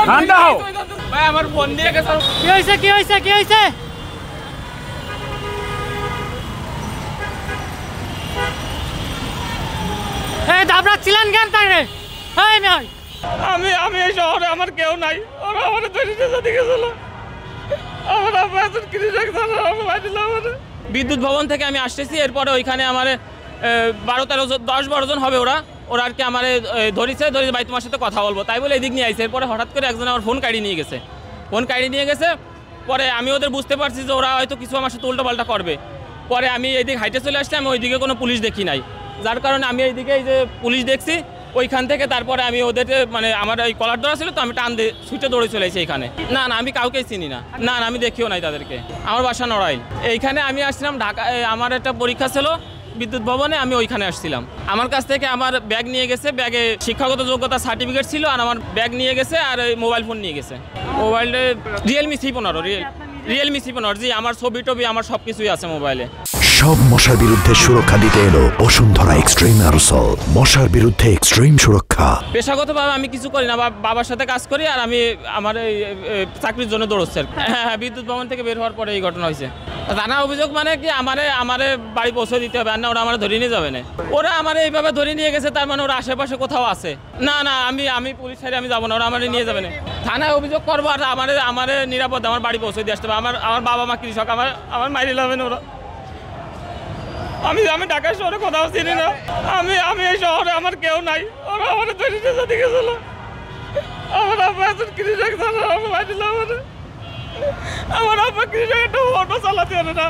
ঠান্ডা হও ভাই, আমার বোন দিয়ে গেছে। কি হয়েছে কি হয়েছে কি হয়েছে? এই দাবড়াচ্ছিলেন কেন তাই রে? আমি এই শহরে আমার কেউ নাই, ওরা আমার ধরে যেতে গেছিল। আমার আব্বা এখন কৃষক ছিল, আমার ভাই ছিল। বিদ্যুৎ ভবন থেকে আমি আসতেছি, এরপরে ওইখানে আমার 12-13-10-12 জন হবে। ওরা আর কি আমার ধরেছে ভাই তোমার সাথে কথা বলবো, তাই বলে এদিক নিয়ে আইছে। এরপরে হঠাৎ করে একজন আমার ফোন কাড়ি নিয়ে গেছে। পরে আমি ওদের বুঝতে পারছি যে ওরা হয়তো কিছু আমার সাথে উল্টোপাল্টা করবে। পরে আমি এইদিকে হাইটে চলে আসছি, আমি ওইদিকে কোনো পুলিশ দেখি নাই, যার কারণে আমি এইদিকে এই যে পুলিশ দেখছি ওইখান থেকে। তারপরে আমি ওদের মানে আমার এই কলার ধরা ছিল তো, আমি টান দিয়ে ছুটে দৌড়ে চলে এসেছি এখানে। না আমি কাউকেই চিনি না, আমি দেখিও নাই তাদেরকে। আমার বাসা নড়াইল। এইখানে আমি আসছিলাম ঢাকা, আমার একটা পরীক্ষা ছিল বিদ্যুৎ ভবনে, আমি ওইখানে আসছিলাম। আমার কাছ থেকে আমার ব্যাগ নিয়ে গেছে, ব্যাগে শিক্ষাগত যোগ্যতা সার্টিফিকেট ছিল, আর আমার ব্যাগ নিয়ে গেছে, আর মোবাইল ফোন নিয়ে গেছে। মোবাইলে রিয়েলমি C15 জি, আমার ছবি টবি আমার সব কিছুই আছে মোবাইলে। সব মশার বিরুদ্ধে সুরক্ষা দিতে এলো বসুন্ধরা এক্সট্রিম অ্যারোসল, মশার বিরুদ্ধে এক্সট্রিম সুরক্ষা। পেশাগতভাবে আমি কিছু করি না, বাবার সাথে কাজ করি, আর আমি আমার এই চাকরির জন্য দৌড়চ্ছি। হ্যাঁ, বিদ্যুৎ ভবন থেকে বের হওয়ার পরে এই ঘটনা হয়েছে। জানা অভিযোগ মানে কি, আমারে বাড়ি পৌঁছে দিতে হবে, আর না ওরা আমার ধরে নিয়ে যাবে না। ওরা আমার এইভাবে ধরে নিয়ে গেছে, তার মানে ওরা আশেপাশে কোথাও আছে। না আমি পুলিশ ছাড়ি আমি যাবো না, ওরা আমার নিয়ে যাবে না। থানায় অভিযোগ করবো, আর আমার নিরাপদ আমার বাড়ি পৌঁছে দিয়ে আসতে হবে। আমার বাবা মা কৃষক, আমার মাইরে যাবে না ওরা। আমি ঢাকা শহরে কোথাও চিনি না, আমি এই শহরে আমার কেউ নাই, ওরা আমার ধরে নিয়ে যেতে গেছিল। আমার আব্বা এখন কৃষক ছিল, আমার ভাই ছিল। আমার আব্বা কৃষক, একটা অটো চালাতে পারে না,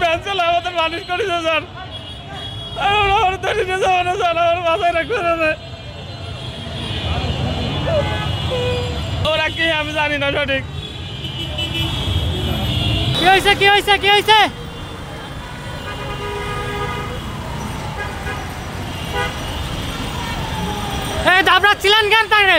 ভ্যান চালা আমাদের মানুষ করেছে স্যার। আমার ধরে নিয়ে যাবে না স্যার, আমার বাসায় রাখবে না। ওরা কি আমি জানি না সঠিক। কি হয়েছে কি হয়েছে কি হয়েছে? এই দাবড়াচ্ছিলেন কেন তাই রে?